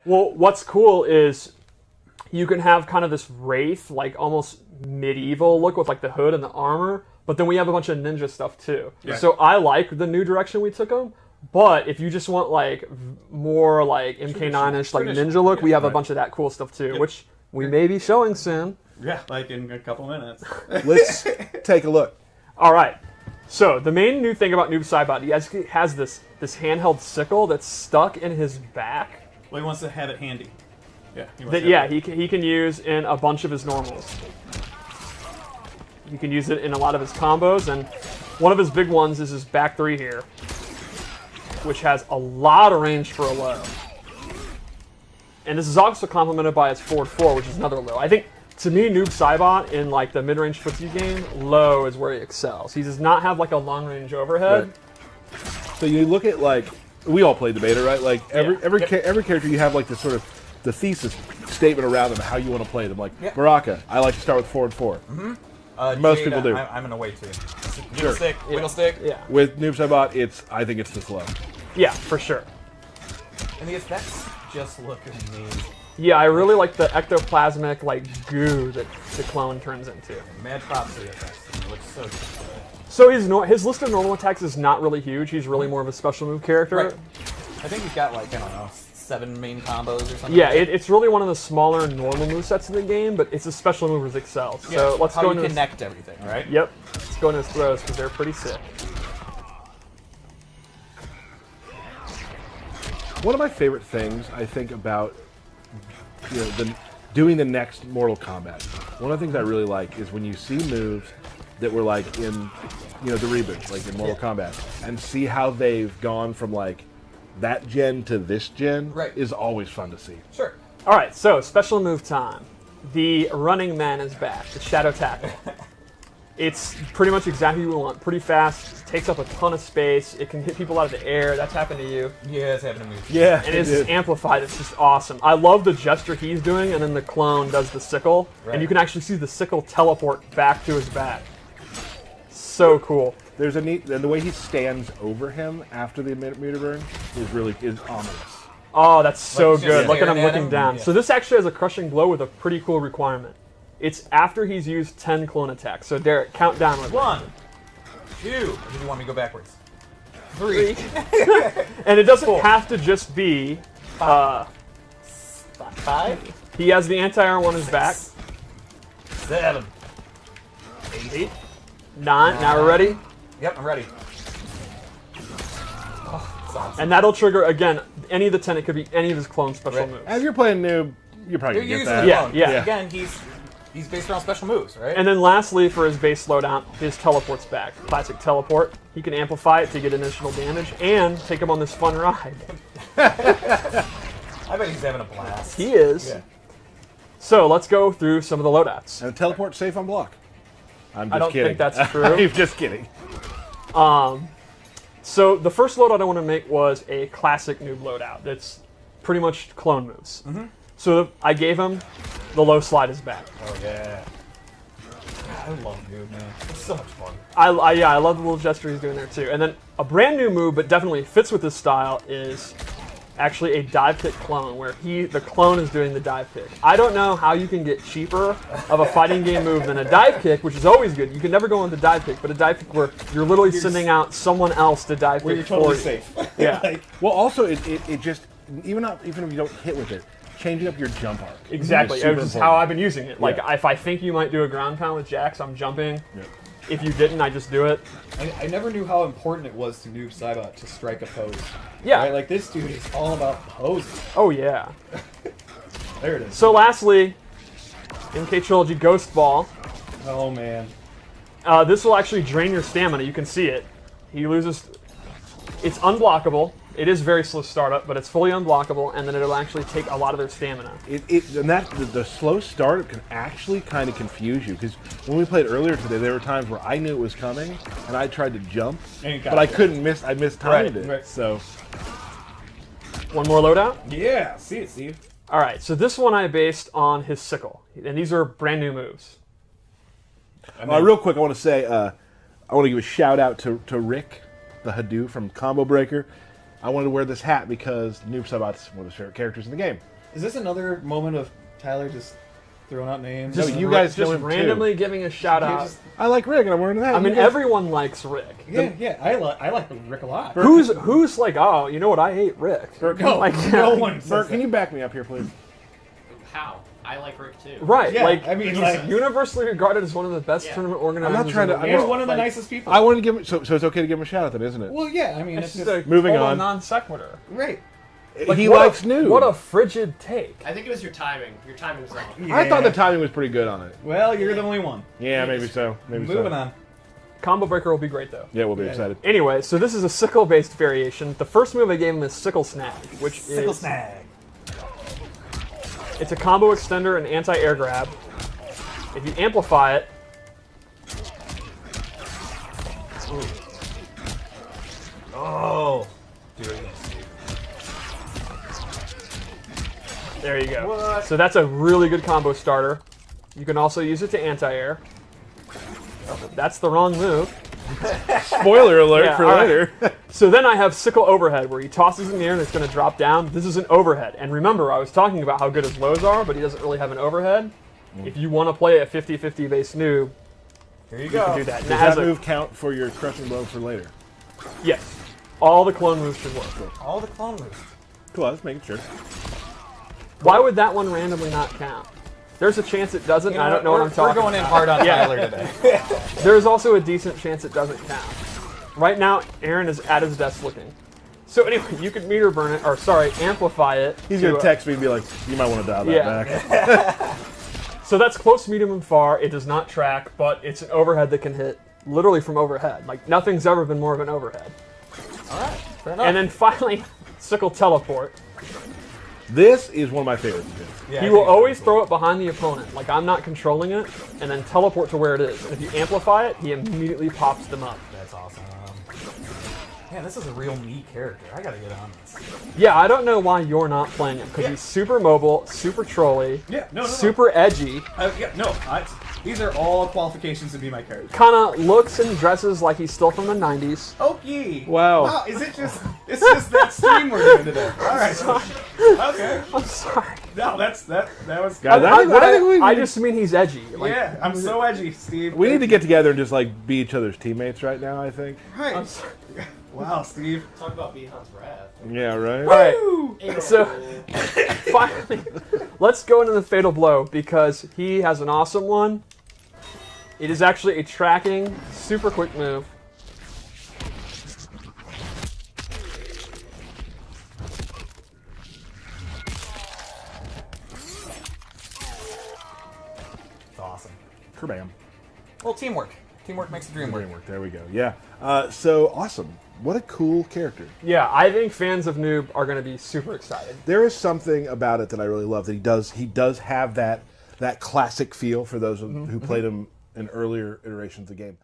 Well, what's cool is you can have kind of this wraith, like almost medieval look with like the hood and the armor, but then we have a bunch of ninja stuff too. Yeah. So I like the new direction we took them, but if you just want like more like MK9-ish like ninja look, we have a bunch of that cool stuff too, which we may be showing soon. Yeah, like in a couple minutes. Let's take a look. All right. So the main new thing about Noob Saibot, he has this handheld sickle that's stuck in his back. Well, he wants to have it handy. Yeah, he can use in a bunch of his normals. He can use it in a lot of his combos, and one of his big ones is his back 3 here, which has a lot of range for a low. And this is also complemented by his forward 4, which is another low. I think, to me, Noob Saibot in like the mid-range footsie game, low is where he excels. He does not have like a long-range overhead. Right. So you look at like, we all played the beta, right? Like every character you have like this sort of the thesis statement around them, how you want to play them. Like Baraka, I like to start with forward 4. Most Jade, people do. I'm gonna wait too. Wiggle stick, wiggle stick. Yeah. With Noob Saibot, I think it's this low. Yeah, for sure. And the effects just look amazing. Yeah, I really like the ectoplasmic like goo that the clone turns into. Mad props to the effects. It looks so good. So his list of normal attacks is not really huge. He's really more of a special move character. Right. I think he's got like, I don't know, 7 main combos or something. Yeah, it's really one of the smaller normal movesets in the game, but it's a special move that excels. Yeah, so let's how go you into connect everything, right? Yep. Let's go into his throws because they're pretty sick. One of my favorite things I think about doing the next Mortal Kombat. One of the things I really like is when you see moves that were like in the reboot, like in Mortal Kombat, and see how they've gone from like that gen to this gen is always fun to see. Sure. All right, so special move time. The Running Man is back. The Shadow Tackle. It's pretty much exactly what we want. Pretty fast, takes up a ton of space. It can hit people out of the air. That's happened to you. Yeah, it's happened to me. Yeah, and it's amplified. It's just awesome. I love the gesture he's doing, and then the clone does the sickle, and you can actually see the sickle teleport back to his back. So cool. There's a neat, and the way he stands over him after the meter burn is ominous. Oh, that's so good. Look at him looking him. down. Yeah. So this actually has a crushing blow with a pretty cool requirement. It's after he's used 10 clone attacks. So Derek, count down with 1, 2. Or do you want me to go backwards? 3. And it doesn't have to just be 5. He has the anti-air on his back. 7. 8. 9. Now we're ready. Yep, I'm ready. Oh, that's awesome. And that'll trigger again any of the 10. It could be any of his clone special moves. As you're playing Noob, you're probably You're gonna using get that. the Yeah. Again, he's based around special moves, right? And then lastly, for his base slowdown, his teleport's back. Classic teleport. He can amplify it to get additional damage and take him on this fun ride. I bet he's having a blast. He is. Yeah. So let's go through some of the loadouts. And teleport safe on block. I'm just I don't kidding. think that's true. I'm just kidding. So the first loadout I want to make was a classic noob loadout. That's pretty much clone moves. So I gave him the low slide is back. Oh yeah. I love Noob, man. It's so much fun. I love the little gesture he's doing there too. And then a brand new move, but definitely fits with his style, is actually a dive kick clone, where the clone is doing the dive kick. I don't know how you can get cheaper of a fighting game move than a dive kick, which is always good. You can never go into dive kick, but a dive kick where you're literally sending out someone else to dive Where kick you're totally for you. safe. Yeah. Well, also it just even if you don't hit with it, changing up your jump arc. Exactly. Is super Which is important. how I've been using it. Like, Yeah. if I think you might do a ground pound with Jax, I'm jumping. Yeah. If you didn't, I just do it. I never knew how important it was to Noob Saibot to strike a pose. Yeah. Right? Like, this dude is all about posing. Oh, yeah. There it is. So lastly, MK Trilogy Ghost Ball. Oh, man. This will actually drain your stamina. You can see it. He loses... It's unblockable. It is very slow startup, but it's fully unblockable, and then it'll actually take a lot of their stamina. The slow startup can actually kind of confuse you, because when we played earlier today, there were times where I knew it was coming, and I tried to jump, but I couldn't miss. I mistimed it. Right. So One more loadout? Yeah, see it, Steve. All right, so this one I based on his sickle, and these are brand new moves. real quick, I want to say I want to give a shout out to Rick, the Hadou from Combo Breaker. I wanted to wear this hat because Noob Saibot's one of his favorite characters in the game. Is this another moment of Tyler just throwing out names? No, you guys know just him randomly too. giving a shout out. I like Rick, and I'm wearing that. I mean, everyone likes Rick. Yeah, I like Rick a lot. Who's like, oh, you know what? I hate Rick. No, like, no one says Bert, that. can you back me up here, please? How? I like Rick too. Right, Yeah, like I mean, he's like- universally regarded as one of the best tournament organizers. I'm not trying to- in the I'm He's world. one of the Like, nicest people. I want to give him, so it's okay to give him a shout out, then, isn't it? Well, yeah, I mean, It's it's just just a Moving total on. non sequitur. right. Like, he what likes a, Noob. What a frigid take. I think it was your timing. Your timing's wrong. I thought the timing was pretty good on it. Well, you're the only one. Yeah, maybe so. Maybe so. Moving on. Combo breaker will be great though. Yeah, we'll be excited. Anyway, so this is a sickle-based variation. The first move I gave him is Sickle Snap, which Sickle is snag. it's a combo extender and anti-air grab. If you amplify it, Oh. Do it again, Steve. there you go. What? So that's a really good combo starter. You can also use it to anti-air. That's the wrong move. Spoiler alert Yeah, for all right. later. So then I have Sickle Overhead, where he tosses in the air and it's going to drop down. This is an overhead. And remember, I was talking about how good his lows are, but he doesn't really have an overhead. If you want to play a 50-50 base noob, Here you you go. can do that. And Does it has that a- move count for your crushing blow for later? Yes. All the clone moves should work. All the clone moves. Cool, I was making sure. Why would that one randomly not count? There's a chance it doesn't. I don't know what I'm talking We're going in about. hard on Yeah. Tyler today. There's also a decent chance it doesn't count. Right now, Aaron is at his desk looking. So anyway, you could meter burn it, or sorry, amplify it. He's to, going to text me and be like, you might want to dial that Yeah. back. So that's close, medium, and far. It does not track, but it's an overhead that can hit literally from overhead. Like, nothing's ever been more of an overhead. All right. Fair enough. And then finally, Sickle Teleport. This is one of my favorites. Yeah, He I will think always so. throw it behind the opponent, like I'm not controlling it, and then teleport to where it is. And if you amplify it, he immediately pops them up. That's awesome. Man, this is a real me character. I gotta get on this. Yeah, I don't know why you're not playing him, because he's super mobile, super trolly, Yeah, no. super edgy, These are all qualifications to be my character. kind of looks and dresses like he's still from the 90s. Okie. Wow. Wow, is it just? It's just that stream we're doing today. All right. Okay. I'm sorry. No, that was. Guys, I just mean he's edgy. Like, Yeah, I'm so edgy, Steve. we need to get together and just like be each other's teammates right now, I think. Right. I'm sorry. Wow, Steve. Talk about Bihan's wrath. Yeah, right? All right, so finally, let's go into the Fatal Blow, because he has an awesome one. It is actually a tracking, super quick move. It's awesome. Kerbam. Well, teamwork. Teamwork makes the dream work. Framework, there we go. Yeah. So awesome. What a cool character. Yeah, I think fans of Noob are going to be super excited. There is something about it that I really love, that he does have that classic feel for those who played him in earlier iterations of the game.